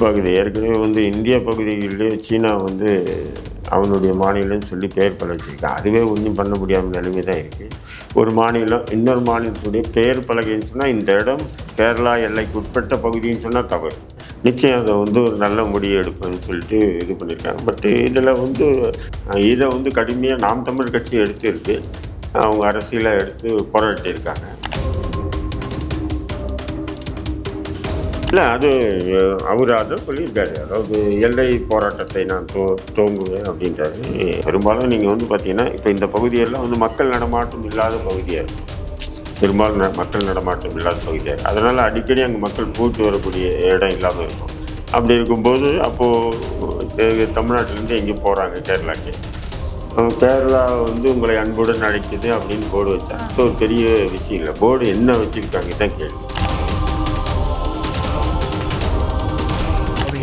பார்க்குது? ஏற்கனவே இந்திய பகுதிகளிலே சீனா அவனுடைய மாநிலம்னு சொல்லி பெயர் பல வச்சுருக்கான். அதுவே ஒன்றும் பண்ண முடியாத நிலைமை தான் இருக்குது. ஒரு மாநிலம் இன்னொரு மாநிலத்துடைய பெயர் பலகைன்னு சொன்னால் இந்த இடம் கேரளா எல்லைக்கு உட்பட்ட பகுதின்னு சொன்னால் தவறு. நிச்சயம் அதை ஒரு நல்ல முடிவு எடுப்பேன்னு சொல்லிட்டு இது பண்ணியிருக்காங்க. பட் இதில் இதை கடுமையாக நாம் தமிழ் கட்சி எடுத்துருக்கு. அவங்க அரசியலை எடுத்து போராட்டியிருக்காங்க. இல்லை, அது அவர் அதை சொல்லியிருக்காரு. அதாவது எல்லை போராட்டத்தை நான் துவங்குவேன் அப்படின்றாரு. பெரும்பாலும் நீங்கள் பார்த்தீங்கன்னா இப்போ இந்த பகுதியெல்லாம் மக்கள் நடமாட்டம் இல்லாத பகுதியாக இருக்கும். பெரும்பாலும் மக்கள் நடமாட்டம் இல்லாத பகுதியாக, அதனால் அடிக்கடி அங்கே மக்கள் போட்டு வரக்கூடிய இடம் இல்லாமல் இருக்கும். அப்படி இருக்கும்போது அப்போது தமிழ்நாட்டிலேருந்து எங்கேயும் போகிறாங்க கேரளாக்கு. கேரளா உங்களை அன்புடன் அழைக்குது அப்படின்னு போர்டு வச்சா அது ஒரு பெரிய விஷயம் இல்லை. போர்டு என்ன வச்சுருக்காங்க தான் கேள்வி.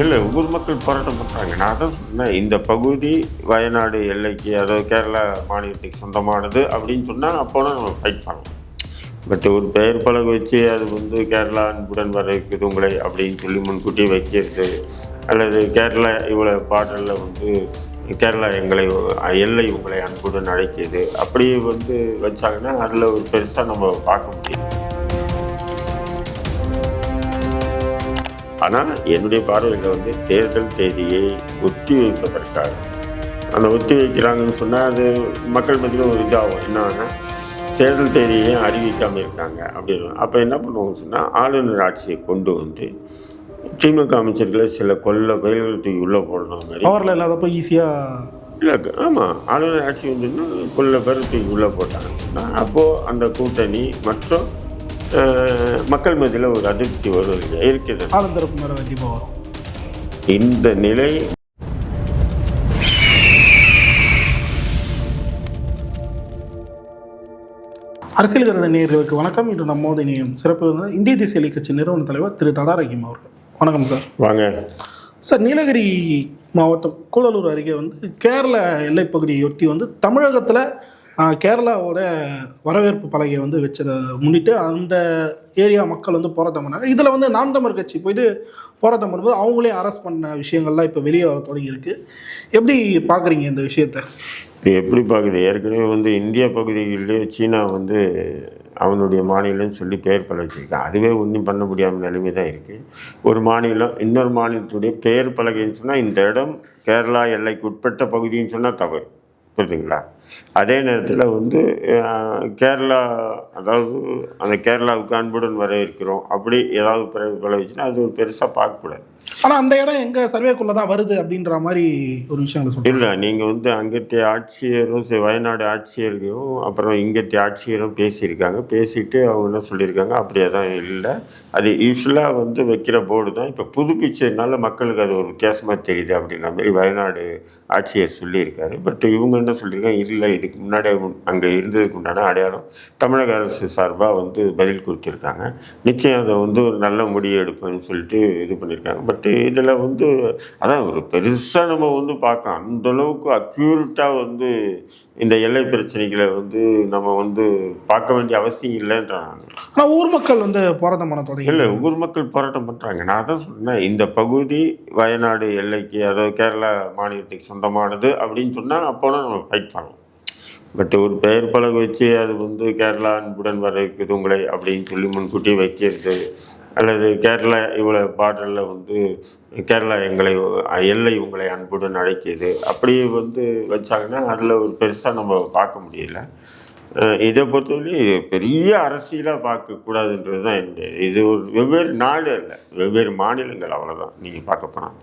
இல்லை, ஊர் மக்கள் போராட்டம் பண்ணுறாங்க. நான் தான் சொன்னேன், இந்த பகுதி வயநாடு எல்லைக்கு, அதாவது கேரளா மாநிலத்துக்கு சொந்தமானது அப்படின்னு சொன்னால் அப்போனா நம்ம ஃபைட் பண்ணலாம். பட் ஒரு பெயர் பலகை வச்சு அது கேரளா அன்புடன் வர இருக்குது உங்களை அப்படின்னு சொல்லி முன்கூட்டி வைக்கிறது, அல்லது கேரளா இவ்வளோ பாடலில் கேரளா எல்லை உங்களை அன்புடன் அழைக்கிது அப்படி வச்சாங்கன்னா அதில் ஒரு பெருசாக நம்ம பார்க்க முடியும். ஆனால் என்னுடைய பார்வையில் தேர்தல் தேதியை ஒத்தி வைப்பதற்காக அந்த ஒத்தி வைக்கிறாங்கன்னு சொன்னால் அது மக்கள் மத்தியில் ஒரு இதாகும். என்னன்னா தேர்தல் தேதியை அறிவிக்காமல் இருக்காங்க அப்படின்னு. அப்போ என்ன பண்ணுவாங்கன்னு சொன்னால் ஆளுநர் ஆட்சியை கொண்டு திமுக அமைச்சர்களை சில கொல்ல பயில்கள் தூக்கி உள்ளே போடணும் மாதிரி பவரில் இல்லாதப்போ ஈஸியாக. இல்லை, ஆமாம், ஆளுநர் ஆட்சி கொல்ல பேர் தூக்கி உள்ளே போட்டாங்கன்னு சொன்னால் அப்போது அந்த கூட்டணி மற்றும் மக்கள் மத்தியில் ஒரு அதிருப்தி வருவது இருக்குது. ஆளுந்தரப்பு மேலே கண்டிப்பாக வரும். இந்த நிலை அரசியல் கருத நேயர்களுக்கு வணக்கம். இன்று நம்மோடு இணையும் சிறப்பு இந்திய தேசிய கட்சி நிறுவன தலைவர் திரு தடா ரஹீம் அவர்கள். வணக்கம் சார். வாங்க சார். நீலகிரி மாவட்டம் கூடலூர் அருகே கேரள எல்லைப்பகுதியொட்டி தமிழகத்தில் கேரளாவோட வரவேற்பு பலகையை வச்சதை முன்னிட்டு அந்த ஏரியா மக்கள் போராட்டம் பண்ணாங்க. இதில் நாம் தமிழ் கட்சி போயிட்டு போராட்டம் பண்ணும்போது அவங்களே அரெஸ்ட் பண்ண விஷயங்கள்லாம் இப்போ வெளியே வர தொடங்கியிருக்கு. எப்படி பார்க்குறீங்க இந்த விஷயத்தை? இது எப்படி பார்க்குது? ஏற்கனவே இந்திய பகுதிகளிலே சீனா அவனுடைய மாநிலம்னு சொல்லி பெயர் பல வச்சுருக்கான். அதுவே ஒன்றும் பண்ண முடியாத நிலைமை தான் இருக்குது. ஒரு மாநிலம் இன்னொரு மாநிலத்துடைய பெயர் பலகைன்னு சொன்னால் இந்த இடம் கேரளா எல்லைக்கு உட்பட்ட பகுதின்னு சொன்னால் தவறு. புரியுதுங்களா? அதே நேரத்தில் கேரளா, அதாவது அந்த கேரளாவுக்கு அன்புடன் வர இருக்கிறோம் அப்படி ஏதாவது பல வச்சுன்னா அது ஒரு பெருசாக பார்க்கக்கூடாது. ஆனால் அந்த இடம் எங்கள் சர்வேக்குள்ளே தான் வருது அப்படின்ற மாதிரி ஒரு விஷயங்களை சொல்லுங்கள். இல்லை, நீங்கள் அங்கத்திய ஆட்சியரும் வயநாடு ஆட்சியரையும் அப்புறம் இங்கத்திய ஆட்சியரும் பேசியிருக்காங்க. பேசிட்டு அவங்க என்ன சொல்லியிருக்காங்க, அப்படியே தான் இல்லை, அது யூஸ்வலாக வைக்கிற போர்டு தான் இப்போ புதுப்பிச்சதுனால மக்களுக்கு அது ஒரு வித்தியாசமாக தெரியுது அப்படின்ற மாதிரி வயநாடு ஆட்சியர் சொல்லியிருக்காரு. பட் இவங்க என்ன சொல்லியிருக்காங்க, இல்லை, இதுக்கு முன்னாடி அங்கே இருந்ததுக்கு உண்டான அடையாளம் தமிழக அரசு சார்பாக பதில் கொடுத்துருக்காங்க. நிச்சயம் அதை ஒரு நல்ல முடிவு எடுப்பேன்னு சொல்லிட்டு இது பண்ணியிருக்காங்க. பட் இதில் அதான் ஒரு பெருசாக நம்ம பார்க்க அந்தளவுக்கு அக்யூரேட்டாக இந்த எல்லை பிரச்சனைகளை நம்ம பார்க்க வேண்டிய அவசியம் இல்லைன்றாங்க. ஆனால் ஊர் மக்கள் போராட்டம் பண்ண தொடங்கி. இல்லை, ஊர் மக்கள் போராட்டம் பண்ணுறாங்க. நான் தான் சொன்னேன், இந்த பகுதி வயநாடு எல்லைக்கு, அதாவது கேரளா மாநிலத்துக்கு சொந்தமானது அப்படின்னு சொன்னால் அப்போனா நம்ம ஃபைட் பண்ணலாம். பட் ஒரு பெயர் பலகை வச்சு அது கேரளா அன்புடன் வர இருக்குது உங்களை அப்படின்னு சொல்லி முன்கூட்டி வைக்கிறது, அல்லது கேரளா இவ்வளோ பாடலில் கேரளா எல்லை உங்களை அன்புடன் அழைக்கிது அப்படி வச்சாங்கன்னா அதில் ஒரு பெருசாக நம்ம பார்க்க முடியல. இதை பொறுத்தவரை பெரிய அரசியலாக பார்க்கக்கூடாதுன்றது தான் இது ஒரு வெவ்வேறு நாடு இல்லை, வெவ்வேறு மாநிலங்கள், அவ்வளோதான். நீங்கள் பார்க்க போனால்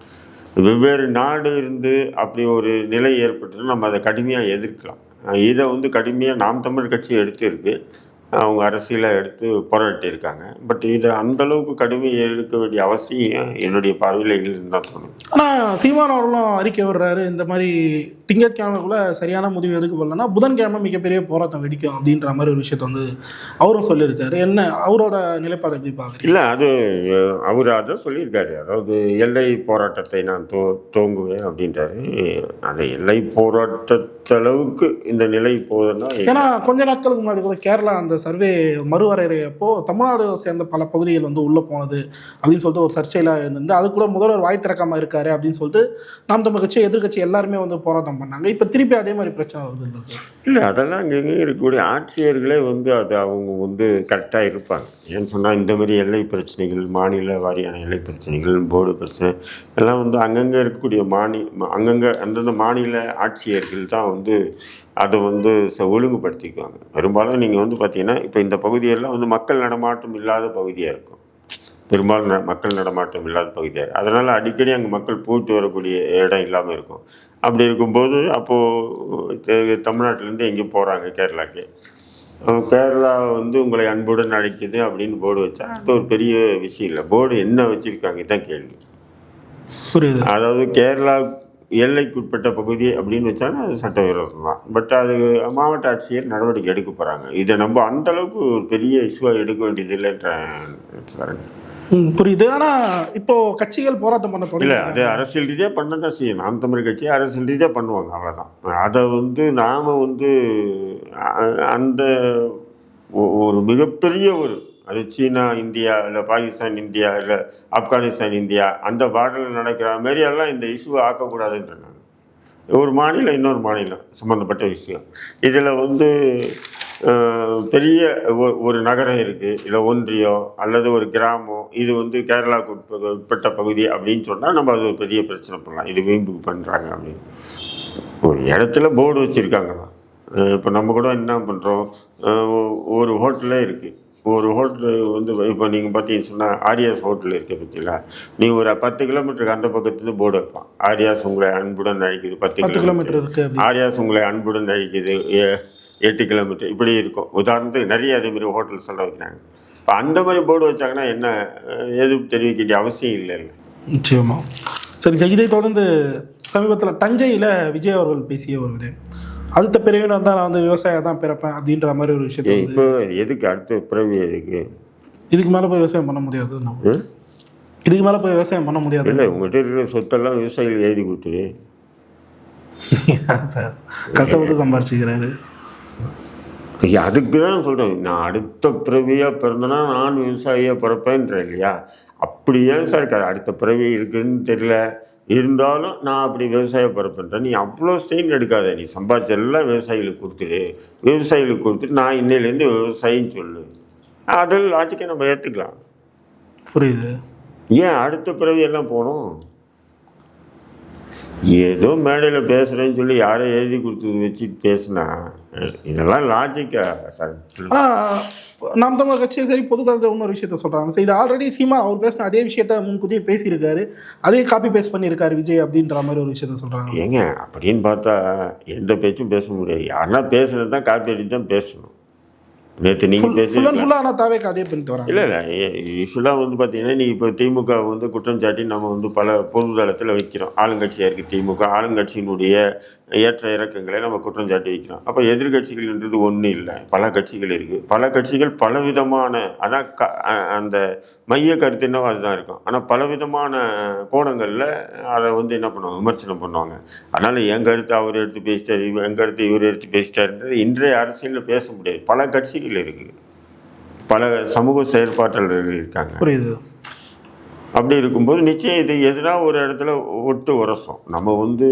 வெவ்வேறு நாடு இருந்து அப்படி ஒரு நிலை ஏற்பட்டுன்னா நம்ம அதை கடுமையாக எதிர்க்கலாம். இதை கடுமையாக நாம் தமிழ் கட்சி எடுத்துருக்கு. அவங்க அரசியலை எடுத்து போராட்டியிருக்காங்க. பட் இதை அந்தளவுக்கு கடுமையாக எடுக்க வேண்டிய அவசியம் என்னுடைய பார்வையில் இல்லைன்னு தான் தோணும். ஆனால் சீமான் அவர்களும் அறிக்கை விடுறாரு, இந்த மாதிரி திங்கட்கிழமைக்குள்ளே சரியான முடிவு எதுக்கு போடலன்னா புதன்கிழமை மிகப்பெரிய போராட்டம் வெடிக்கும் அப்படின்ற மாதிரி ஒரு விஷயத்தை அவரும் சொல்லியிருக்காரு. என்ன அவரோட நிலைப்பாடு எப்படி பார்க்குறீங்க? இல்லை, அது அவர் அதை சொல்லியிருக்காரு. அதாவது எல்லை போராட்டத்தை நான் துவங்குவேன் அப்படின்றாரு. அந்த எல்லை போராட்டத்தளவுக்கு இந்த நிலை போகுதுன்னா, ஏன்னா கொஞ்ச நாட்களுக்கு முன்னாடி கூட கேரளா அந்த சர்வே மறுவரையறையப்போ தமிழ்நாடு சேர்ந்த பல பகுதிகள் வந்து உள்ளே போனது அப்படின்னு சொல்லிட்டு ஒரு சர்ச்சையெல்லாம் இருந்திருந்து அது கூட முதல்வர் வாய் திறக்காமல் இருக்காரு அப்படின்னு சொல்லிட்டு நாம் தமிழ் கட்சி எதிர்கட்சி எல்லாருமே வந்து போராட்டம் பண்ணாங்க. இப்போ திருப்பி அதே மாதிரி பிரச்சனை வருது இல்லை சார்? இல்லை, அதெல்லாம் அங்கங்கே இருக்கக்கூடிய ஆட்சியர்களே வந்து அது அவங்க வந்து கரெக்டாக இருப்பாங்க. ஏன்னு சொன்னால் இந்த மாதிரி எல்லை பிரச்சனைகள், மாநில வாரியான எல்லை பிரச்சனைகள், போர்டு பிரச்சனை எல்லாம் வந்து அங்கங்கே இருக்கக்கூடிய அங்கங்கே அந்தந்த மாநில ஆட்சியர்கள் தான் வந்து அதை வந்து ஒழுங்குபடுத்திக்குவாங்க. பெரும்பாலும் நீங்கள் வந்து பார்த்தீங்கன்னா இப்போ இந்த பகுதியெல்லாம் வந்து மக்கள் நடமாட்டம் இல்லாத பகுதியாக இருக்கும். பெரும்பாலும் மக்கள் நடமாட்டம் இல்லாத பகுதியாக இருக்கும். அதனால் அடிக்கடி அங்கே மக்கள் போயிட்டு வரக்கூடிய இடம் இல்லாமல் இருக்கும். அப்படி இருக்கும்போது அப்போது தமிழ்நாட்டிலேருந்து எங்கேயும் போகிறாங்க கேரளாவுக்கு. கேரளா வந்து உங்களை அன்புடன் அழைக்குது அப்படின்னு போர்டு வச்சா அது ஒரு பெரிய விஷயம் இல்லை. போர்டு என்ன வச்சுருக்காங்க தான் கேள்வி. புரியுது. அதாவது கேரளா எல்லைக்குட்பட்ட பகுதி அப்படின்னு வச்சாலும் அது சட்டவிரோதம் தான். பட் அது மாவட்ட ஆட்சியர் நடவடிக்கை எடுக்க போகிறாங்க. இதை நம்ம அந்தளவுக்கு ஒரு பெரிய இஷ்யூவாக எடுக்க வேண்டியது இல்லைன்ற சார். புரியுது. ஆனால் இப்போ கட்சிகள் போராட்டம் பண்ண தொடங்கி இல்லை, அது அரசியல் ரீதியாக பண்ண தான் செய்யும். நாம் தமிழ் கட்சி அரசியல் ரீதியாக பண்ணுவாங்க, அவ்வளோதான். அதை வந்து நாம் வந்து அந்த ஒரு மிகப்பெரிய அது சீனா இந்தியா இல்லை பாகிஸ்தான் இந்தியா இல்லை ஆப்கானிஸ்தான் இந்தியா அந்த பார்டரில் நடக்கிற மாரியெல்லாம் இந்த இஷ்யூவை ஆக்கக்கூடாதுன்ற நான். ஒரு மாநிலம் இன்னொரு மாநிலம் சம்மந்தப்பட்ட விஷயம். இதில் வந்து பெரிய ஒரு நகரம் இருக்குது, இல்லை ஒன்றியம் அல்லது ஒரு கிராமம், இது வந்து கேரளாவுக்கு உட்பட்ட பகுதி அப்படின்னு சொன்னால் நம்ம அது ஒரு பெரிய பிரச்சனை பண்ணலாம். இது வீம்பு பண்ணுறாங்க அப்படின்னு. ஒரு இடத்துல போர்டு வச்சுருக்காங்கண்ணா. இப்போ நம்ம கூட என்ன பண்ணுறோம், ஒரு ஹோட்டலே இருக்குது. ஒரு ஹோட்டலு வந்து இப்போ நீங்கள் பார்த்தீங்கன்னு சொன்னால் ஆரியாஸ் ஹோட்டல் இருக்குது பார்த்தீங்களா, நீங்கள் ஒரு 10 கிலோமீட்டருக்கு அந்த பக்கத்துலேருந்து போர்டு வைப்பான். ஆரியாஸ் உங்களை அன்புடன் அழைக்குது 10 கிலோமீட்டர் இருக்குது, ஆரியாஸ் உங்களை அன்புடன் அழைக்குது 8 கிலோமீட்டர், இப்படி இருக்கும். உதாரணத்துக்கு நிறைய அதேமாதிரி ஹோட்டல் சொல்ல வைக்கிறாங்க. இப்போ அந்த மாதிரி போர்டு வச்சாங்கன்னா என்ன எதுவும் தெரிவிக்க வேண்டிய அவசியம் இல்லை. நிச்சயமா. சரி, இதை தொடர்ந்து சமீபத்தில் தஞ்சையில் விஜய் அவர்கள் பேசிய ஒரு விதம், அடுத்த பிறவியில் வந்தால் நான் வந்து விவசாயம் தான் பிறப்பேன் அப்படின்ற மாதிரி ஒரு விஷயத்தை இப்போ எதுக்கு அடுத்த பிறவி எதுக்கு? இதுக்கு மேலே போய் விவசாயம் பண்ண முடியாது. இதுக்கு மேலே போய் விவசாயம் பண்ண முடியாது. இல்லை, உங்கள்கிட்ட இருக்கிற சொத்தெல்லாம் விவசாயிகள் எழுதி கொடுத்துரு சார். கஷ்டப்பட்டு சம்பாரிச்சுக்கிறாரு. அதுக்கு தான் சொல்கிறேன், நான் அடுத்த பிறவியாக பிறந்தனா நான் விவசாயியாக பிறப்பேன்ற இல்லையா? அப்படி ஏன் சார் அடுத்த பிறவி இருக்குதுன்னு தெரியல, இருந்தாலும் நான் அப்படி விவசாயம் பிறப்புன்றேன். நீ அவ்வளோ ஸ்ட்ரெயின் எடுக்காத. நீ சம்பாதிச்ச எல்லாம் விவசாயிகளுக்கு கொடுத்துட்டு நான் இன்னையிலேருந்து விவசாயின்னு சொல்லு. அதில் லாஜிக்கை நம்ம ஏற்றுக்கலாம். புரியுது. ஏன் அடுத்த பிறவியெல்லாம் போகணும்? ஏதோ மேடையில் பேசுகிறேன்னு சொல்லி யாரோ எழுதி கொடுத்தது வச்சு பேசுனா இதெல்லாம் லாஜிக்கா சார்? ஆனால் நாம் தமிழர் கட்சியும் சரி பொது தளத்தில் இன்னொரு விஷயத்த சொல்கிறாங்க சார். இது ஆல்ரெடி சீமான் அவர் பேசின அதே விஷயத்த முன்கூட்டியே பேசியிருக்காரு, அதே காப்பி பேஸ்ட் பண்ணியிருக்காரு விஜய் அப்படின்ற மாதிரி ஒரு விஷயத்த சொல்கிறாங்க. ஏங்க அப்படின்னு பார்த்தா எந்த பேச்சும் பேச முடியாது. யாருன்னா பேசுகிறது தான் காப்பி அடித்து தான் பேசணும். நேற்று நீங்கள் அதே பண்ணிட்டு வராங்க. இல்லை யூஸ்வலாக வந்து பார்த்தீங்கன்னா நீங்கள் இப்போ திமுக வந்து குற்றம் சாட்டி நம்ம வந்து பல பொது தளத்தில் வைக்கிறோம். ஆளுங்கட்சியாக இருக்குது திமுக, ஆளுங்கட்சியினுடைய ஏற்ற இறக்கங்களை நம்ம குற்றம் சாட்டி வைக்கிறோம். அப்போ எதிர்கட்சிகள்ன்றது ஒன்றும் இல்லை, பல கட்சிகள் இருக்குது. பல கட்சிகள் பலவிதமான அதான் அந்த மைய கருத்து என்னவோ அதுதான் இருக்கும். ஆனால் பலவிதமான கோணங்களில் அதை வந்து என்ன பண்ணுவாங்க, விமர்சனம் பண்ணுவாங்க. அதனால் என் கருத்து அவர் எடுத்து பேசிட்டார், என் கருத்து இவர் எடுத்து பேசிட்டாருன்றது இன்றைய அரசியலில் பேச முடியாது. பல கட்சிகள் இருக்குது, பல சமூக செயற்பாட்டாளர்கள் இருக்காங்க. புரியுது. அப்படி இருக்கும்போது நிச்சயம் இது எதுனா ஒரு இடத்துல ஒட்டு உரசும். நம்ம வந்து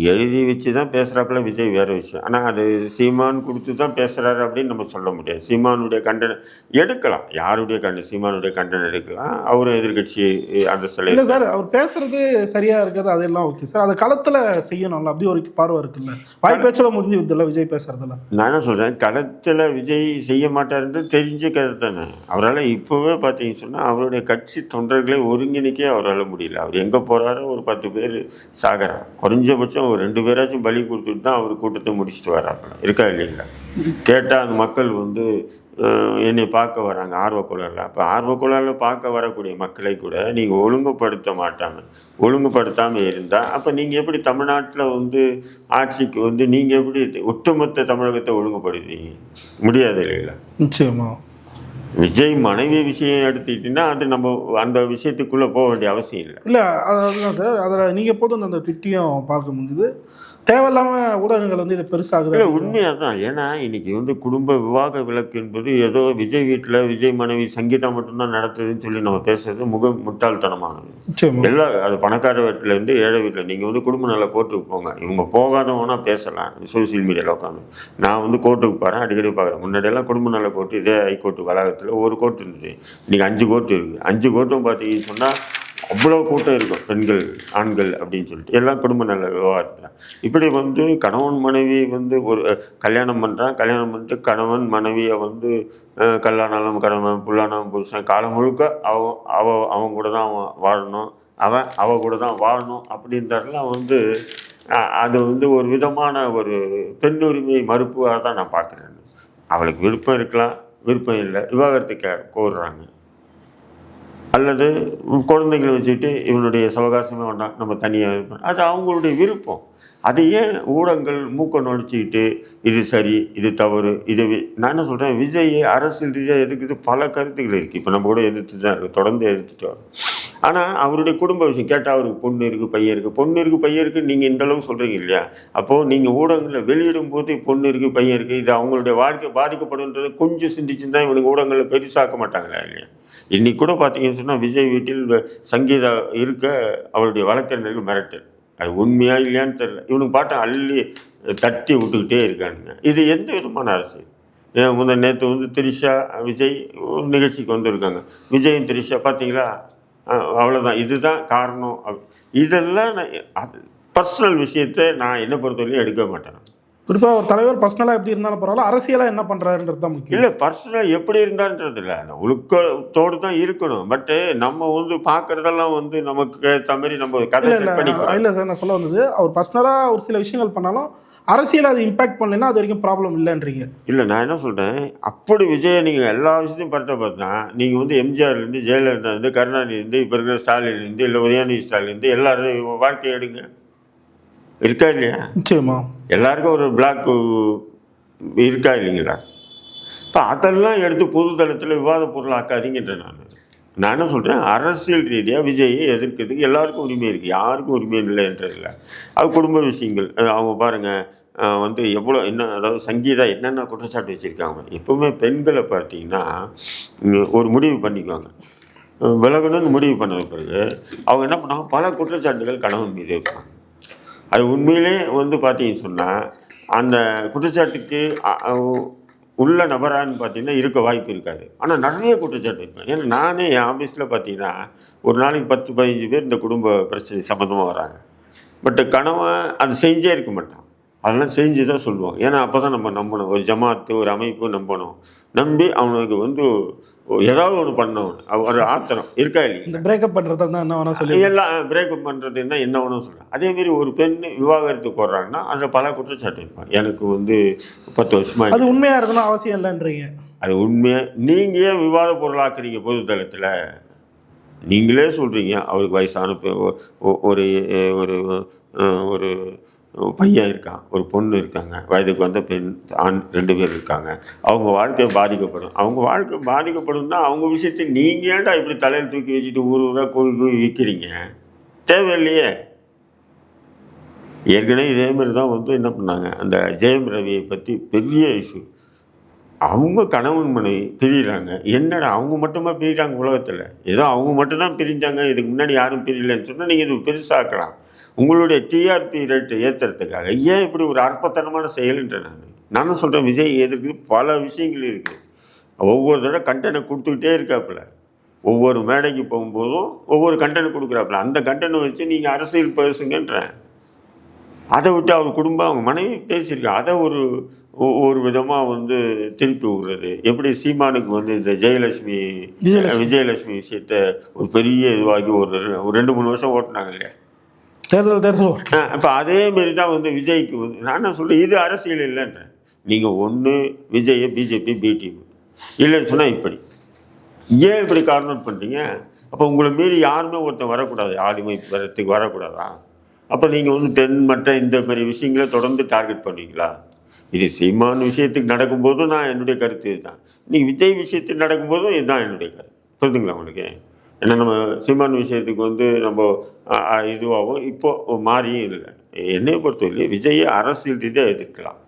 எழுதி வச்சு தான் பேசுகிறாப்புல விஜய் வேறு விஷயம். ஆனால் அது சீமான் கொடுத்து தான் பேசுகிறாரு அப்படின்னு நம்ம சொல்ல முடியாது. சீமானுடைய கண்டன எடுக்கலாம், யாருடைய சீமானுடைய கண்டனம் எடுக்கலாம். அவரும் எதிர்கட்சி அந்த சிலை இல்லை சார், அவர் பேசுறது சரியாக இருக்குது, அதெல்லாம் ஓகே சார். அதை களத்தில் செய்யணும்ல, அப்படி ஒரு பார்வை இருக்குல்ல. வாய் பேச்சல முடிஞ்சு விதில்ல விஜய் பேசுறதுல. நான் என்ன சொல்கிறேன், களத்தில் விஜய் செய்ய மாட்டாருன்றது தெரிஞ்ச கதை தானே. அவரால் இப்போவே பார்த்தீங்கன்னு சொன்னால் அவருடைய கட்சி தொண்டர்களை ஒருங்கிணைக்கே அவரால் முடியல. அவர் எங்கே போகிறாரோ ஒரு 10 பேர் சாகிறார். குறைஞ்சபட்சம் ஒரு 2 பேராச்சும் பலி கொடுத்துட்டு தான் அவர் கூட்டத்தை முடிச்சுட்டு வராப்புல இருக்கா இல்லைங்களா? கேட்டால் அந்த மக்கள் வந்து என்னை பார்க்க வராங்க ஆர்வக்குழலில். அப்போ ஆர்வக்குழலில் பார்க்க வரக்கூடிய மக்களை கூட நீங்கள் ஒழுங்குபடுத்தாமல் இருந்தால் அப்போ நீங்கள் எப்படி தமிழ்நாட்டில் வந்து ஆட்சிக்கு வந்து நீங்கள் எப்படி ஒட்டுமொத்த தமிழகத்தை ஒழுங்குபடுத்துவீங்க? முடியாது இல்லைங்களா? நிச்சயமாக. விஜய் மனைவி விஷயம் எடுத்துக்கிட்டிங்கன்னா அது நம்ம அந்த விஷயத்துக்குள்ளே போக வேண்டிய அவசியம் இல்லை. இல்லை அதுதான் சார். அதில் நீங்கள் போதும் அந்த ட்விட்டையும் பார்க்க முடியுது. தேவையில்லாம ஊடகங்கள் வந்து இதை பெருசாகுது. இல்லை உண்மையாக தான். ஏன்னா இன்னைக்கு வந்து குடும்ப விவாக விலக்கு என்பது ஏதோ விஜய் வீட்டில் விஜய் மனைவி சங்கீதா மட்டும்தான் நடத்துதுன்னு சொல்லி நம்ம பேசுறது முட்டாள்தனமானது. நிச்சயமா. எல்லா அது பணக்கார வீட்டிலேருந்து ஏழை வீட்டில் நீங்கள் வந்து குடும்ப நல கோர்ட்டுக்கு போங்க. இவங்க போகாதவனா பேசலாம் சோசியல் மீடியாவில் உட்காந்து. நான் வந்து கோர்ட்டுக்கு போகிறேன், அடிக்கடி பார்க்குறேன். முன்னாடியெல்லாம் குடும்ப நல கோர்ட்டு இதே ஹைகோர்ட்டு வளாகத்தில் ஒரு கோர்ட்டு இருந்தது. இன்றைக்கி 5 கோர்ட்டு இருக்குது. 5 கோர்ட்டும் பார்த்தீங்கன்னு சொன்னால் அவ்வளோ கூட்டம் இருக்கும். பெண்கள் ஆண்கள் அப்படின்னு சொல்லிட்டு எல்லாம் குடும்ப நல விவகாரத்தில். இப்படி வந்து கணவன் மனைவி வந்து ஒரு கல்யாணம் பண்ணுறான். கல்யாணம் பண்ணிட்டு கணவன் மனைவியை வந்து கல்லானாலும் கணவன் புல்லானாலும் புருஷன் காலம் முழுக்க அவன் கூட தான் வாழணும், அவ கூட தான் வாழணும் அப்படின்றதெல்லாம் வந்து அது வந்து ஒரு விதமான ஒரு பெண் உரிமை மறுப்பாக தான் நான் பார்க்குறேன். அவளுக்கு விருப்பம் இருக்கலாம், விருப்பம் இல்லை, விவாகரத்துக்கு கோருறாங்க. அல்லது குழந்தைங்களை வச்சுக்கிட்டு இவனுடைய சவகாசமே வேண்டாம், நம்ம தனியாக இருப்போம், அது அவங்களுடைய விருப்பம். அதை ஏன் ஊடகங்கள் மூக்க நுழைச்சிக்கிட்டு இது சரி இது தவறு இது நான் என்ன சொல்கிறேன், விஜய் அரசியல் ரீதியாக எதுக்குது பல கருத்துக்கள் இருக்குது. இப்போ நம்ம கூட எதிர்த்து தான் இருக்குது, தொடர்ந்து எதிர்த்துட்டு வரோம். ஆனால் அவருடைய குடும்ப விஷயம் கேட்டால் அவருக்கு பொண்ணு இருக்குது பையன் இருக்குது, பொண்ணு இருக்குது பையன் இருக்குது நீங்கள் இந்தளவு சொல்கிறீங்க இல்லையா? அப்போது நீங்கள் ஊடகங்களில் வெளியிடும் போது பொண்ணு இருக்குது பையன் இருக்குது இது அவங்களுடைய வாழ்க்கை பாதிக்கப்படுன்றதை கொஞ்சம் சிந்திச்சுன்னு தான் இவனுக்கு ஊடகங்களில் பெருசாக்க மாட்டாங்களா இல்லையா? இன்றைக்கி கூட பார்த்தீங்கன்னு சொன்னால் விஜய் வீட்டில் சங்கீதா இருக்க அவருடைய வழக்கறிஞர்கள் மிரட்டல். அது உண்மையா இல்லையான்னு தெரியல. இவனுக்கு பாட்டை அள்ளி தட்டி விட்டுக்கிட்டே இருக்கானுங்க. இது எந்த விதமான அரசியல்? ஏன் நேற்று வந்து திரிஷா விஜய் ஒரு நிகழ்ச்சிக்கு வந்துருக்காங்க. விஜயும் திரிஷா பார்த்தீங்களா, அவ்வளோதான், இதுதான் காரணம். இதெல்லாம் அது பர்சனல் விஷயத்தை நான் என்ன பொறுத்தவரையும் எடுக்க மாட்டேன். குறிப்பாக ஒரு தலைவர் பர்சனலாக எப்படி இருந்தாலும் பரவாயில்ல, அரசியலாக என்ன பண்ணுறாருன்றது தான் முக்கியம். இல்லை பர்சனலாக எப்படி இருந்தான்றது இல்லை, அந்த ஒழுக்கத்தோடு தான் இருக்கணும். பட்டு நம்ம வந்து பார்க்குறதெல்லாம் வந்து நமக்கு ஏற்ற மாதிரி நம்ம கதை பண்ணிக்கலாம். இல்லை சார், நான் சொல்ல வந்தது அவர் பர்சனலாக ஒரு சில விஷயங்கள் பண்ணாலும் அரசியல் அது இம்பாக்ட் பண்ணலைன்னா அது வரைக்கும் ப்ராப்ளம் இல்லைன்றீங்க. இல்லை நான் என்ன சொல்கிறேன், அப்படி விஜய் நீங்கள் எல்லா விஷயத்தையும் பார்த்தா நீங்கள் வந்து எம்ஜிஆர்லேருந்து ஜெயலலிதாலேருந்து கருணாநிதிலேருந்து இப்போ இருக்கிற ஸ்டாலின்லேருந்து இல்லை உதயநிதி ஸ்டாலின்லேருந்து எல்லாரும் வாழ்க்கையை எடுங்க, இருக்கா இல்லையா? நிச்சயமா எல்லாருக்கும் ஒரு பிளாக் இருக்கா இல்லைங்களா? இப்போ அதெல்லாம் எடுத்து பொது தளத்தில் விவாத பொருளாக்காதீங்கன்றேன். நான் என்ன சொல்கிறேன், அரசியல் ரீதியாக விஜயை எதிர்க்கிறதுக்கு எல்லாருக்கும் உரிமை இருக்குது, யாருக்கும் உரிமை இல்லைன்றதில்லை. அது குடும்ப விஷயங்கள். அவங்க பாருங்கள் வந்து எவ்வளோ என்ன, அதாவது சங்கீதா என்னென்ன குற்றச்சாட்டு வச்சுருக்காங்க. எப்போவுமே பெண்களை பார்த்தீங்கன்னா ஒரு முடிவு பண்ணிக்குவாங்க, விலகணும்னு முடிவு பண்ண பிறகு அவங்க என்ன பண்ணாங்க, பல குற்றச்சாட்டுகள் கணவன் மீது வைப்பாங்க. அது உண்மையிலே வந்து பார்த்தீங்கன்னு சொன்னால் அந்த குற்றச்சாட்டுக்கு உள்ள நபரான்னு பார்த்தீங்கன்னா இருக்க வாய்ப்பு இருக்காது. ஆனால் நிறைய குற்றச்சாட்டு இருக்கும். ஏன்னா நானே என் ஆஃபீஸில் பார்த்தீங்கன்னா ஒரு நாளைக்கு 10-15 பேர் இந்த குடும்ப பிரச்சனை சம்மந்தமாக வராங்க. பட்டு கணவன் அது செஞ்சே இருக்க மாட்டான், அதெல்லாம் செஞ்சு தான் சொல்லுவாங்க. ஏன்னா அப்போ தான் நம்ம நம்பணும், ஒரு ஜமாத்து ஒரு அமைப்பு நம்பணும். நம்பி அவனுக்கு வந்து ஏதாவது ஒன்று பண்ணணும், ஒரு ஆத்திரம் இருக்கா இல்லையா? இந்த பிரேக்கப் பண்ணுறது தான் என்ன வேணா சொல்லி எல்லாம் பிரேக்கப் பண்ணுறதுன்னா என்ன வேணும் சொல்கிறேன். அதேமாரி ஒரு பெண் விவாகரத்துக்கு போடுறாங்கன்னா அதில் பல குற்றச்சாட்டு இருப்பாங்க. எனக்கு வந்து 10 வருஷமாக அது உண்மையாக இருக்கணும் அவசியம் இல்லைன்றீங்க. அது உண்மையாக நீங்கள் ஏன் விவாத பொருளாக்குறீங்க? பொது தளத்தில் நீங்களே சொல்கிறீங்க அவருக்கு வயசான ஒரு ஒரு ஒரு பையன் இருக்கான், ஒரு பொண்ணு இருக்காங்க, வயதுக்கு வந்த பெண் ஆண் 2 பேர் இருக்காங்க, அவங்க வாழ்க்கை பாதிக்கப்படும். அவங்க வாழ்க்கை பாதிக்கப்படும் தான் அவங்க விஷயத்தை நீங்கள் ஏன்டா இப்படி தலையில் தூக்கி வச்சுட்டு ஊராக கூவி விற்கிறீங்க? தேவையில்லையே. ஏற்கனவே இதேமாரி தான் வந்து என்ன பண்ணாங்க, அந்த ஜெயம் ரவியை பற்றி பெரிய இஷ்யூ. அவங்க கணவன் மனைவி பிரிகிறாங்க. என்னடா அவங்க மட்டுமா பிரிகிறாங்க உலகத்தில்? ஏதோ அவங்க மட்டும்தான் பிரிஞ்சாங்க, இதுக்கு முன்னாடி யாரும் பிரியலன்னு சொன்னால் நீங்கள் இது பெருசாக்கலாம். உங்களுடைய டிஆர்பி ரேட்டு ஏற்றுறதுக்காக ஏன் இப்படி ஒரு அற்பத்தனமான செயல்ன்ற நானும் சொல்கிறேன். விஜய் எதிர்க்கு பல விஷயங்கள் இருக்குது. ஒவ்வொரு தடவை கண்டென்ட் கொடுத்துக்கிட்டே இருக்காப்புல. ஒவ்வொரு மேடைக்கு போகும்போதும் ஒவ்வொரு கண்டென்ட் கொடுக்குறாப்புல. அந்த கண்டென்ட் வச்சு நீங்கள் அரசியல் பேசுங்கன்றேன். அதை விட்டு அவர் குடும்பம் அவங்க மனைவி பேசியிருக்கா, அதை ஒரு விதமாக வந்து திருப்பி விடுறது. எப்படி சீமானுக்கு வந்து இந்த விஜயலட்சுமி விஷயத்தை ஒரு பெரிய இதுவாகி ஒரு 2-3 வருஷம் ஓட்டினாங்க இல்லையா, தேர்தல். இப்போ அதேமாரி தான் வந்து விஜய்க்கு வந்து நான் என்ன சொல்கிறேன், இது அரசியல் இல்லைன்றேன். நீங்கள் ஒன்று விஜயை பிஜேபி பிடிஎம் இல்லைன்னு சொன்னால் இப்படி ஏன் இப்படி கார்னர் பண்ணுறீங்க? அப்போ உங்களை மீறி யாருமே ஒருத்தன் வரக்கூடாது, ஆளுமை வரத்துக்கு வரக்கூடாதா? அப்போ நீங்கள் வந்து பெண் மற்ற இந்த மாதிரி விஷயங்களை தொடர்ந்து டார்கெட் பண்ணுவீங்களா? இது சீமான் விஷயத்துக்கு நடக்கும்போதும் நான் என்னுடைய கருத்து இதுதான். நீங்கள் விஜய் விஷயத்துக்கு நடக்கும்போதும் இதுதான் என்னுடைய கருத்து. புரிதுங்களா உங்களுக்கு? ஏன்னா நம்ம சீமான் விஷயத்துக்கு வந்து நம்ம இதுவாகவும் இப்போது மாறியும் இல்லை. என்னை பொறுத்தவரையிலும் விஜயை அரசியல் ரீதியாக எதிர்க்கலாம்.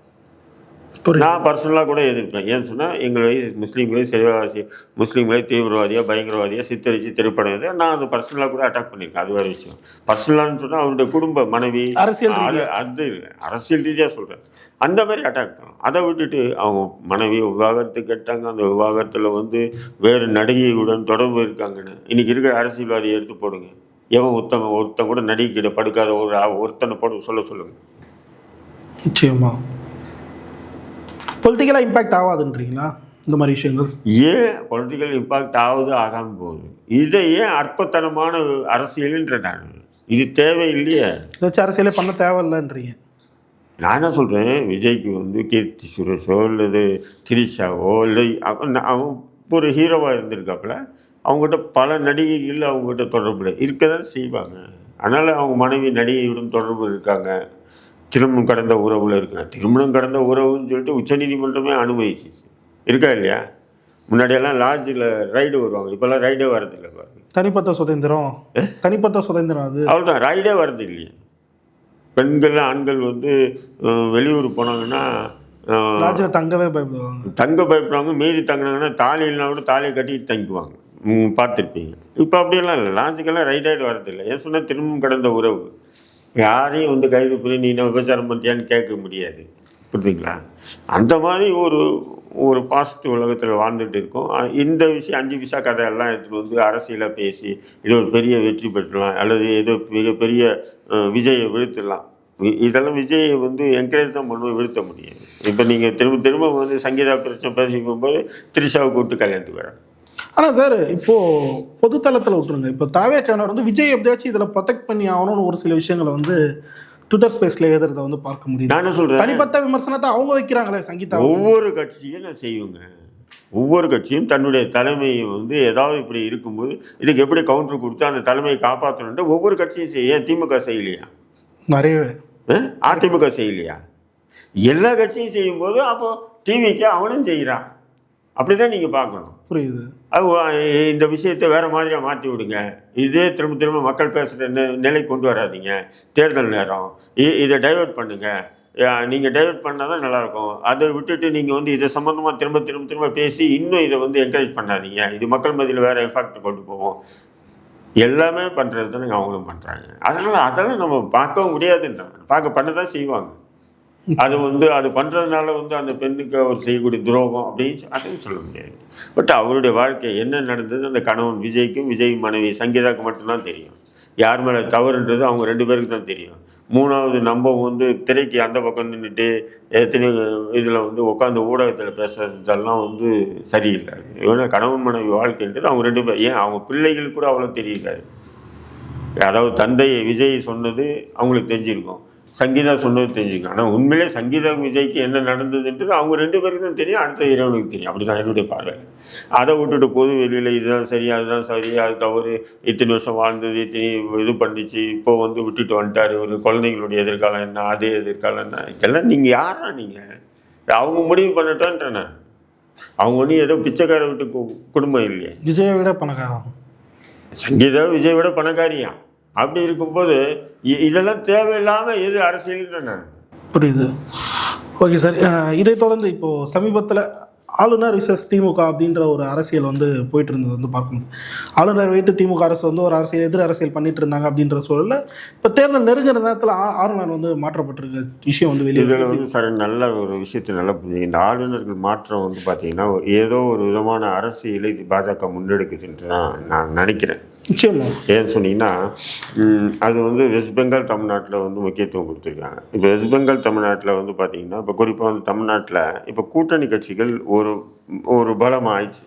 நான் பர்சனலாக கூட எதிர்ப்பேன். ஏன்னு சொன்னால் எங்களை முஸ்லீம்களை சிறைவாசி முஸ்லீம்களை தீவிரவாதியாக பயங்கரவாதியாக சித்தரித்து திரைப்படம் எது நான் அது பர்சனலாக கூட அட்டாக் பண்ணியிருக்கேன். அது வேறு விஷயம். பர்சனலான்னு சொன்னால் அவருடைய குடும்ப மனைவி அரசியல் அது இல்லை, அரசியல் ரீதியாக சொல்கிறேன். அந்த மாதிரி அட்டாக் பண்ணலாம். அதை விட்டுட்டு அவங்க மனைவி விவாகரத்து கேட்டாங்க, அந்த விவாகரத்தில் வந்து வேறு நடிகையுடன் தொடர்பு இருக்காங்கன்னு இன்றைக்கி இருக்கிற அரசியல்வாதியை எடுத்து போடுங்க. எவன் ஒருத்தன் கூட நடிகைக்கிட்ட படுக்காத ஒருத்தனை போட்டு சொல்லுங்கள். நிச்சயமா பொலிட்டிக்கலாக இம்பேக்ட் ஆகாதுன்றீங்களா இந்த மாதிரி விஷயங்கள்? ஏன் பொலிட்டிக்கல் இம்பாக்ட் ஆகாமல் போகுது? இதை ஏன் அற்பத்தனமான அரசியல்ன்ற நான் இது தேவையில்லையே. இதை வச்சு அரசியலே பண்ண தேவையில்லைன்றீங்க. நான் என்ன சொல்கிறேன், விஜய்க்கு வந்து கீர்த்தி சுரேஷோ இல்லை திரிஷாவோ இல்லை அவன் ஒரு ஹீரோவாக இருந்திருக்காப்புல அவங்ககிட்ட பல நடிகைகள் அவங்ககிட்ட தொடர்பு இருக்க தான் செய்வாங்க. அதனால் அவங்க மனைவி நடிகையுடன் தொடர்பு இருக்காங்க, திருமணம் கடந்த உறவில் இருக்காங்க. திருமணம் கடந்த உறவுன்னு சொல்லிட்டு உச்சநீதிமன்றமே அனுமதிச்சிச்சு இருக்கா இல்லையா? முன்னாடியெல்லாம் லாட்ஜில் ரைடு வருவாங்க, இப்போல்லாம் ரைடே வரதில்லை பாருங்க. தனிப்பட்ட சுதந்திரம் அது அவ்வளோதான், ரைடே வரது இல்லையே. பெண்கள் ஆண்கள் வந்து வெளியூர் போனாங்கன்னா லாட்ஜில் தங்கவே பயப்படுவாங்க. மீறி தங்கினாங்கன்னா தாலி இல்லைனா கூட தாலியை கட்டிட்டு தங்கிக்குவாங்க, பார்த்துருப்பீங்க. இப்போ அப்படியெல்லாம் இல்லை, லாட்ஜுக்கெல்லாம் ரைடே வரதில்லை. ஏன் சொன்னால் திருமணம் கடந்த உறவு யாரையும் வந்து கைது பண்ணி நீ என்ன விபச்சாரம் பண்ணியான்னு கேட்க முடியாது, புரியுதுங்களா? அந்த மாதிரி ஒரு பாசிட்டிவ் உலகத்தில் வாழ்ந்துட்டு இருக்கோம். இந்த விஷயம் 5 பைசா கதையெல்லாம் எடுத்துகிட்டு வந்து அரசியலாக பேசி இது ஒரு பெரிய வெற்றி பெற்றலாம் அல்லது ஏதோ மிகப்பெரிய விஜயை வீழ்த்திடலாம். இதெல்லாம் விஜயை வந்து என்கரேஜ் தான் பண்ணுவோம், வீழ்த்த முடியாது. இப்போ நீங்கள் திரும்ப வந்து சங்கீதா பிரச்சனை பேசி போகும்போது திரிஷாவை கூப்பிட்டு கல்யாணத்துக்கு வரேன். ஆனால் சார் இப்போது பொதுத்தளத்தில் விட்டுருங்க. இப்போ தாவேக்கானர் வந்து விஜய் எப்படியாச்சும் இதில் ப்ரொடெக்ட் பண்ணி ஆகணும்னு ஒரு சில விஷயங்களை வந்து ட்விட்டர் ஸ்பேஸில் எழுதுறதை வந்து பார்க்க முடியுது. நான் என்ன சொல்கிறேன், தனிப்பட்ட விமர்சனத்தை அவங்க வைக்கிறாங்களே சங்கீதா. ஒவ்வொரு கட்சியும் நான் செய்வேங்க. ஒவ்வொரு கட்சியும் தன்னுடைய தலைமையை வந்து ஏதாவது இப்படி இருக்கும்போது இதுக்கு எப்படி கவுண்டர் கொடுத்து அந்த தலைமையை காப்பாற்றணுன்ட்டு ஒவ்வொரு கட்சியும் செய்ய. ஏன் திமுக செய்யலையா? நிறையவே. அதிமுக செய்யலையா? எல்லா கட்சியும் செய்யும்போது அப்போ டிவிக்கு அவனும் செய்கிறான். அப்படி தான் நீங்கள் பார்க்கணும். புரியுது. அது இந்த விஷயத்தை வேறு மாதிரியாக மாற்றி விடுங்க. இதே திரும்ப மக்கள் பேசுகிற நிலை கொண்டு வராதிங்க. தேர்தல் நேரம் இதை டைவெர்ட் பண்ணுங்கள். நீங்கள் டைவெர்ட் பண்ணால் தான் நல்லாயிருக்கும். அதை விட்டுட்டு நீங்கள் வந்து இதை சம்மந்தமாக திரும்ப பேசி இன்னும் இதை வந்து என்கரேஜ் பண்ணாதீங்க. இது மக்கள் மத்தியில் வேறு எஃபெக்ட் கொண்டு போவோம். எல்லாமே பண்ணுறது தானே அவங்களும் பண்ணுறாங்க. அதெல்லாம் நம்ம பார்க்கவும் முடியாதுன்றாங்க, பண்ண தான் செய்வாங்க. அது பண்ணுறதுனால வந்து அந்த பெண்ணுக்கு அவர் செய்யக்கூடிய துரோகம் அதையும் சொல்ல முடியாது. பட் அவருடைய வாழ்க்கை என்ன நடந்தது அந்த கணவன் விஜய்க்கும் விஜய் மனைவி சங்கீதாவுக்கு மட்டும்தான் தெரியும். யார் மேலே தவறுன்றது அவங்க 2 பேருக்கு தான் தெரியும். 3வது நம்ம வந்து திரைக்கு அந்த பக்கம் நின்றுட்டு எத்தனை இதில் வந்து உட்காந்து ஊடகத்தில் பேசுறதெல்லாம் வந்து சரியில்லை. ஏன்னா கணவன் மனைவி வாழ்க்கைன்றது அவங்க 2 பேர், ஏன் அவங்க பிள்ளைகளுக்கு கூட அவ்வளோ தெரியாது. அதாவது தந்தை விஜய் சொன்னது அவங்களுக்கு தெரிஞ்சிருக்கும், சங்கீதா சொன்னது தெரிஞ்சுக்கும். ஆனால் உண்மையிலே சங்கீதா விஜய்க்கு என்ன நடந்ததுன்றது அவங்க 2 பேருக்கு தான் தெரியும், அடுத்த இறைவனுக்கு தெரியும். அப்படி தான் என்னுடைய பார்வை. அதை விட்டுட்டு பொது வெளியில் இதுதான் சரி அதுதான் சரி அது தவறு, இத்தனை வருஷம் வாழ்ந்தது இத்தனை இது பண்ணிச்சு இப்போ வந்து விட்டுட்டு வந்துட்டார், ஒரு குழந்தைங்களுடைய எதிர்காலம் என்ன அதே எதிர்காலம் என்ன, இதெல்லாம் நீங்கள் யாரா நீங்கள் அவங்க முடிவு பண்ணட்டோன்றேன். அவங்க ஒன்றும் ஏதோ பிச்சைக்கார விட்டு குடும்பம் இல்லையே. விஜயை விட பணக்காரம், சங்கீதா விஜயை விட பணக்காரியா? அப்படி இருக்கும்போது இதெல்லாம் தேவையில்லாமல் எது அரசியல்ன்ற. புரியுது. Okay sir. இதை தொடர்ந்து இப்போது சமீபத்தில் ஆளுநர் விசஸ் திமுக அப்படின்ற ஒரு அரசியல் வந்து போயிட்டு இருந்தது வந்து பார்க்கணும். ஆளுநர் வைத்து திமுக அரசு வந்து ஒரு அரசியல் எதிர் அரசியல் பண்ணிட்டு இருந்தாங்க அப்படின்ற சூழலில் இப்போ தேர்தல் நெருங்குற நேரத்தில் ஆளுநர் வந்து மாற்றப்பட்டிருக்க விஷயம் வந்து வெளியே. இதில் வந்து சார் நல்ல ஒரு விஷயத்தை நல்லா புரிஞ்சுங்க. இந்த ஆளுநர்கள் மாற்றம் வந்து பார்த்திங்கன்னா ஏதோ ஒரு விதமான அரசியலை இது பாஜக முன்னெடுக்குதுன்ட்டு தான் நான் நினைக்கிறேன். நிச்சயமா. ஏன்னு சொன்னீங்கன்னா அது வந்து வெஸ்ட் பெங்கால் தமிழ்நாட்டில் வந்து முக்கியத்துவம் கொடுத்துருக்காங்க. இப்போ வெஸ்ட் பெங்கால் தமிழ்நாட்டில் வந்து பார்த்திங்கன்னா இப்போ குறிப்பாக வந்து தமிழ்நாட்டில் இப்போ கூட்டணி கட்சிகள் ஒரு பலமாயிடுச்சு.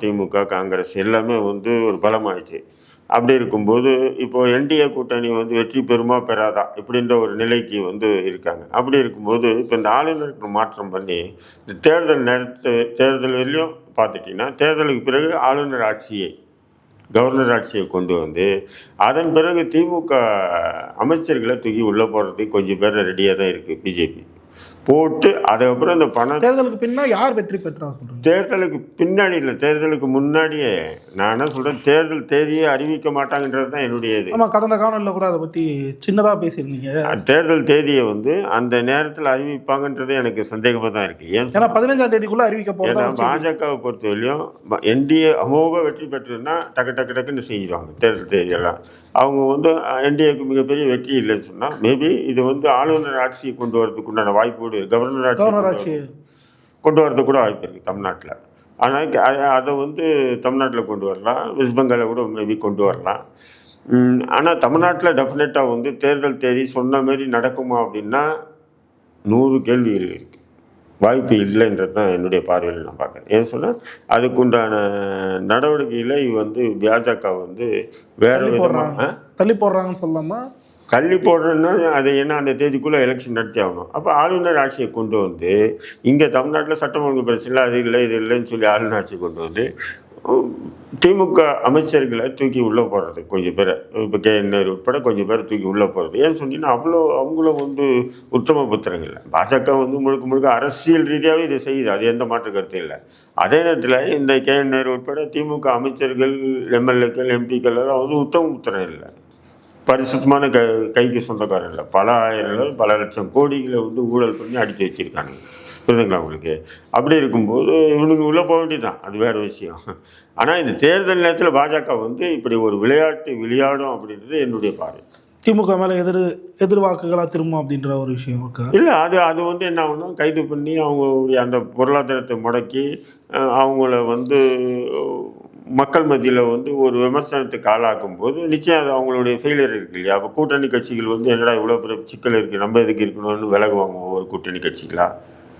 திமுக காங்கிரஸ் எல்லாமே வந்து ஒரு பலமாயிடுச்சு. அப்படி இருக்கும்போது இப்போது என்டிஏ கூட்டணி வந்து வெற்றி பெறுமா பெறாதா இப்படின்ற ஒரு நிலைக்கு வந்து இருக்காங்க. அப்படி இருக்கும்போது இப்போ இந்த ஆளுநருக்கு மாற்றம் பண்ணி இந்த தேர்தல் வரையும் பார்த்துட்டிங்கன்னா தேர்தலுக்கு பிறகு ஆளுநர் ஆட்சியை கவர்னர் ஆட்சியை கொண்டு வந்து அதன் பிறகு திமுக அமைச்சர்களை தூக்கி உள்ளே போடுறதுக்கு கொஞ்சம் பேர் ரெடியாக தான் இருக்குது பிஜேபி. போட்டு அதுக்கப்புறம் அந்த பணம் தேர்தலுக்கு பின்னா யார் வெற்றி பெற்றா சொல்றீங்க? தேர்தலுக்கு பின்னாடி இல்லை, தேர்தலுக்கு முன்னாடியே. நான் என்ன சொல்கிறேன், தேர்தல் தேதியே அறிவிக்க மாட்டாங்கன்றது தான் என்னுடைய இது. ஆமாம், கடந்த காணொலியில் கூட அதை பற்றி சின்னதாக பேசியிருந்தீங்க. தேர்தல் தேதியை வந்து அந்த நேரத்தில் அறிவிப்பாங்கன்றது எனக்கு சந்தேகமாக தான் இருக்குது. ஏன்னா 15ஆம் தேதிக்குள்ளே அறிவிக்க போகிறதா. பாஜகவை பொறுத்தவரையிலும் என்டிஏ அமோக வெற்றி பெற்றதுன்னா டக்குன்னு செஞ்சிடுவாங்க தேர்தல் தேதியெல்லாம். அவங்க வந்து என்டிஏக்கு மிகப்பெரிய வெற்றி இல்லைன்னு சொன்னால் மேபி இது வந்து ஆளுநர் ஆட்சியை கொண்டு வரதுக்கு உண்டான வாய்ப்பு, கவர்னர் ஆட்சி கொண்டு வரதுக்கு கூட வாய்ப்பு இருக்குது தமிழ்நாட்டில். ஆனால் அதை வந்து தமிழ்நாட்டில் கொண்டு வரலாம், வெஸ்ட் பெங்காலில் கூட மேபி கொண்டு வரலாம். ஆனால் தமிழ்நாட்டில் டெஃபினட்டாக வந்து தேர்தல் தேதி சொன்ன மாரி நடக்குமா அப்படின்னா 100 கேள்விகள் இருக்குது. வாய்ப்பு இல்லைன்றது தான் என்னுடைய பார்வையில் நான் பார்க்குறேன். ஏன்னு சொன்னால் அதுக்குண்டான நடவடிக்கையில் வந்து பாஜக வந்து வேறு விதமாக தள்ளி போடுறாங்கன்னு சொல்லலாமா? தள்ளி போடுறேன்னா அது என்ன, அந்த தேதிக்குள்ளே எலெக்ஷன் நடத்தி ஆகணும். அப்போ ஆளுநர் ஆட்சியை கொண்டு வந்து இங்கே தமிழ்நாட்டில் சட்டம் ஒழுங்கு பிரச்சனை அது இல்லை இது இல்லைன்னு சொல்லி ஆளுநர் ஆட்சியை கொண்டு வந்து திமுக அமைச்சர்களை தூக்கி உள்ளே போடுறது கொஞ்சம் பேரை, இப்போ KN உட்பட கொஞ்சம் பேரை தூக்கி உள்ளே போகிறது. ஏன்னு சொன்னீங்கன்னா அவங்களும் வந்து உத்தம புத்திரங்க இல்லை. பாஜக வந்து முழுக்க அரசியல் ரீதியாகவே இதை செய்யுது, அது எந்த மாற்று கருத்து இல்லை. அதே நேரத்தில் இந்த KN உட்பட திமுக அமைச்சர்கள் MLAக்கள் MPக்கள் எல்லாம் வந்து உத்தம புத்திரம் இல்லை, பரிசுத்தமான கைக்கு சொந்தக்காரர் இல்லை. பல ஆயிரம் பல லட்சம் கோடிகளை வந்து ஊழல் பண்ணி அடித்து வச்சுருக்காங்க. புரியுதுங்களா உங்களுக்கு? அப்படி இருக்கும்போது இவனுக்கு உள்ளே போக வேண்டியதுதான், அது வேறு விஷயம். ஆனால் இந்த தேர்தல் நேரத்தில் பாஜக வந்து இப்படி ஒரு விளையாட்டு விளையாடும் அப்படின்றது என்னுடைய பார்வை. திமுக மேலே எதிர்வாக்குகளாக திரும்ப அப்படின்ற ஒரு விஷயம் இருக்கா? இல்லை, அது வந்து என்ன ஆகுனா கைது பண்ணி அவங்களுடைய அந்த பொருளாதாரத்தை முடக்கி அவங்கள வந்து மக்கள் மத்தியில் வந்து ஒரு விமர்சனத்துக்கு ஆளாக்கும் போது நிச்சயம் அது அவங்களுடைய ஃபெயிலியர் இருக்குது இல்லையா? அப்போ கூட்டணி கட்சிகள் வந்து என்னடா இவ்வளோ பெரிய சிக்கல் இருக்குது, நம்ம எதுக்கு இருக்கணும்னு விலகுவாங்க ஒவ்வொரு கூட்டணி கட்சிகளாக.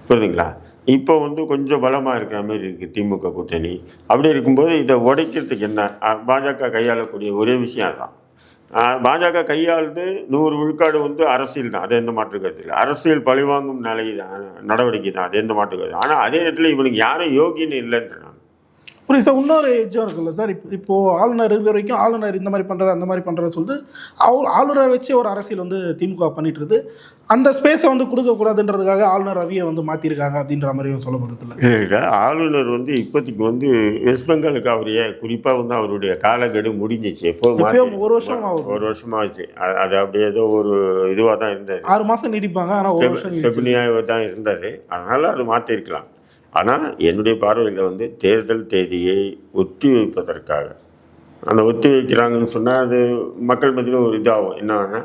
புரியுதுங்களா? இப்போ வந்து கொஞ்சம் பலமாக இருக்கிற மாதிரி இருக்குது திமுக கூட்டணி. அப்படி இருக்கும்போது இதை உடைக்கிறதுக்கு என்ன பாஜக கையாளக்கூடிய ஒரே விஷயம் அதுதான். பாஜக கையாளுது 100 விழுக்காடு வந்து அரசியல் தான், அது எந்த மாற்று கருத்து இல்லை. அரசியல் பழிவாங்கும் நடவடிக்கை தான், அது எந்த மாற்று கருத்து. ஆனால் அதே நேரத்தில் இவனுக்கு யாரும் யோகின்னு இல்லைன்ற நான் புரியுது சார். இன்னொரு எஜ்ஜம் இருக்குல்ல சார், இப்போது ஆளுநர் இருக்கிற வரைக்கும் ஆளுநர் இந்த மாதிரி பண்ணுறாரு அந்த மாதிரி பண்ணுறன்னு சொல்லிட்டு ஆளுநரை வச்சு ஒரு அரசியல் வந்து திமுக பண்ணிட்டு இருக்குது. அந்த ஸ்பேஸை வந்து கொடுக்கக்கூடாதுன்றதுக்காக ஆளுநர் ரவியை வந்து மாற்றிருக்காங்க அப்படின்ற மாதிரியும் சொல்ல போதில்லை. இல்லை, ஆளுநர் வந்து இப்போதைக்கு வந்து வெஸ்ட் பெங்காலுக்கு அவரையே குறிப்பாக வந்து அவருடைய காலக்கெடு முடிஞ்சிச்சு. எப்போது ஒரு வருஷமாச்சு. அது அப்படியே ஏதோ ஒரு இதுவாக தான் இருந்தார். 6 மாதம் நீடிப்பாங்க, ஆனால் செபினியாக தான் இருந்தார். அதனால் அது மாற்றிருக்கலாம். ஆனால் என்னுடைய பார்வையில் வந்து தேர்தல் தேதியை ஒத்தி வைப்பதற்காக அந்த ஒத்தி வைக்கிறாங்கன்னு சொன்னால் அது மக்கள் மத்தியில் ஒரு இதாகும். என்னன்னா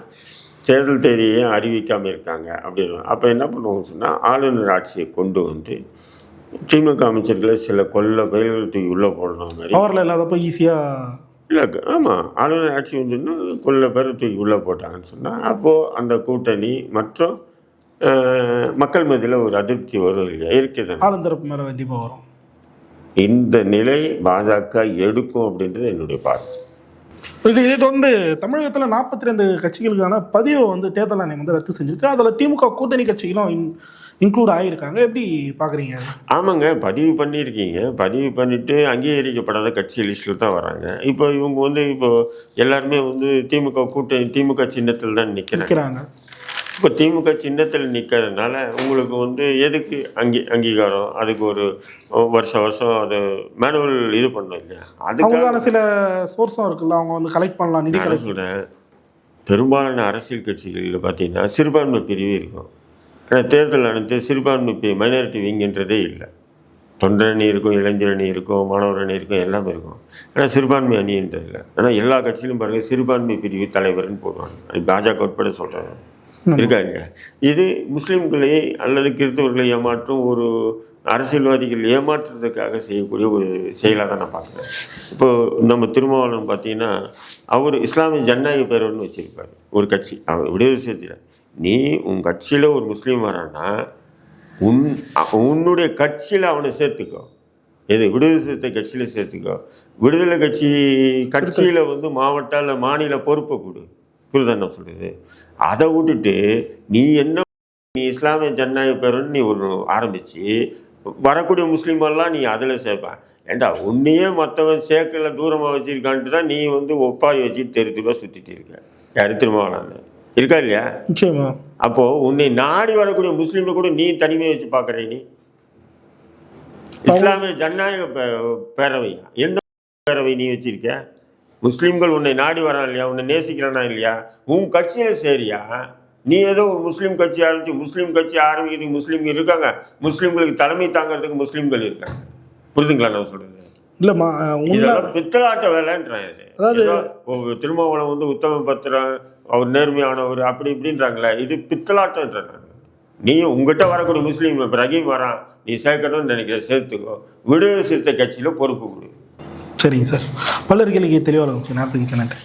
தேர்தல் தேதியை அறிவிக்காமல் இருக்காங்க அப்படின்னு. அப்போ என்ன பண்ணுவோம்னு சொன்னால் ஆளுநர் ஆட்சியை கொண்டு வந்து திமுக அமைச்சர்களை சில கொல்ல பயில்கள் தூக்கி உள்ளே போடணும் மாதிரி பவரில் இல்லாதப்போ ஈஸியாக இல்லை. ஆமாம், ஆளுநர் ஆட்சி வந்துன்னா கொல்ல பேர் தூக்கி உள்ளே போட்டாங்கன்னு சொன்னால் அப்போது அந்த கூட்டணி மற்றும் மக்கள் மத்தியில் ஒரு அதிருப்தி வரும் இல்லையா? இருக்குது, ஆளுந்தரப்பு மேலே கண்டிப்பாக வரும். இந்த நிலை பாஜக எடுக்கும் அப்படின்றது என்னுடைய பார்வை. இதை தொடர்ந்து தமிழகத்தில் 42 கட்சிகளுக்கான பதிவை வந்து தேர்தல் ஆணையம் வந்து ரத்து செஞ்சுருக்கு. அதில் திமுக கூட்டணி கட்சிகளும் இன்க்ளூட் ஆகியிருக்காங்க. எப்படி பார்க்குறீங்க? ஆமாங்க, பதிவு பண்ணியிருக்கீங்க. பதிவு பண்ணிவிட்டு அங்கீகரிக்கப்படாத கட்சி லிஸ்ட்டில் தான் வராங்க. இப்போ இவங்க வந்து இப்போ எல்லாருமே வந்து திமுக சின்னத்தில் தான் நிற்கிறாங்க. இப்போ திமுக சின்னத்தில் நிற்கிறதுனால உங்களுக்கு வந்து எதுக்கு அங்கீகாரம்? அதுக்கு ஒரு வருஷம் அது மேனுவல் இது பண்ணோம் இல்லையா? அதுக்கான சில சோர்ஸும் இருக்குல்ல, அவங்க வந்து கலெக்ட் பண்ணலாம், நிதி கலெக்ட் பண்ண. பெரும்பாலான அரசியல் கட்சிகளில் பார்த்தீங்கன்னா சிறுபான்மை பிரிவு இருக்கும். ஆனால் தேர்தல் அனைத்து சிறுபான்மை மைனாரிட்டி விங்கன்றதே இல்லை. தொண்டரணி இருக்கும், இளைஞர் அணி இருக்கும், மாணவர் அணி இருக்கும், எல்லாமே இருக்கும். ஆனால் சிறுபான்மை அணின்றது இல்லை. ஆனால் எல்லா கட்சியிலும் பாருங்கள் சிறுபான்மை பிரிவு தலைவர்னு போடுவாங்க. அது பாஜக உட்பட சொல்கிறாங்க இருக்காங்க. இது முஸ்லீம்களை அல்லது கிறிஸ்தவர்களை ஏமாற்றும் ஒரு அரசியல்வாதிகள் ஏமாற்றுறதுக்காக செய்யக்கூடிய ஒரு செயலாக தான் நான் பார்க்குறேன். இப்போது நம்ம திருமாவளவன் பார்த்தீங்கன்னா அவர் இஸ்லாமிய ஜனநாயக பேரவைன்னு வச்சுருப்பார் ஒரு கட்சி. அவர் விடுதலை சேர்த்துல நீ உன் கட்சியில் ஒரு முஸ்லீம் வரான்னா உன்னுடைய கட்சியில் அவனை சேர்த்துக்கோ. எது விடுதலை சிறுத்தை கட்சியில் சேர்த்துக்கோ. விடுதலை கட்சியில் வந்து மாவட்ட இல்லை மாநில பொறுப்பை கொடு. புரியுதான சொல்கிறது? அதை விட்டுட்டு நீ இஸ்லாமிய ஜனநாயக பேரவைன்னு நீ ஒரு ஆரம்பித்து வரக்கூடிய முஸ்லீமெல்லாம் நீ அதில் சேர்ப்பேன். ஏண்டா உன்னையே மற்றவன் சேர்க்கல தூரமாக வச்சுருக்கான்ட்டு தான் நீ வந்து ஒப்பாய் வச்சுட்டு தெருத்துக்காக சுற்றிட்டு இருக்க. யார் திருமாவளவன்? இருக்கா இல்லையா? நிச்சயமா. அப்போது உன்னை நாடி வரக்கூடிய முஸ்லீமை கூட நீ தனிமையை வச்சு பார்க்குற. நீ இஸ்லாமிய ஜனநாயக பேரவை என்ன பேரவை நீ வச்சிருக்க? முஸ்லீம்கள் உன்னை நாடி வரான் இல்லையா, உன்னை நேசிக்கிறானா இல்லையா, உன் கட்சியில் சரியா? நீ ஏதோ ஒரு முஸ்லீம் கட்சி ஆரம்பிச்சு, முஸ்லீம் கட்சி ஆரம்பிக்கிறதுக்கு முஸ்லீம்கள் இருக்காங்க, முஸ்லீம்களுக்கு தலைமை தாங்கிறதுக்கு முஸ்லீம்கள் இருக்காங்க. புரிதுங்களா நான் சொல்றது? இல்லைம்மா, இதெல்லாம் பித்தலாட்ட வேலைன்றான். அதாவது திருமாவளவன் வந்து உத்தம பத்திரம், அவர் நேர்மையானவர் அப்படி இப்படின்றாங்களே, இது பித்தலாட்டம்ன்ற. நீ உங்ககிட்ட வரக்கூடிய முஸ்லீம் இப்போ ரஹீம் வரான், நீ சேர்க்கணும்னு நினைக்கிற சேர்த்துக்கோ, விடுதலை சிறுத்தை கட்சியில் பொறுப்பு கொடு. சரிங்க சார், பல்லர் கேள்விக்கு தெளிவாக இருந்துச்சு. நேரத்துக்கு நன்றி.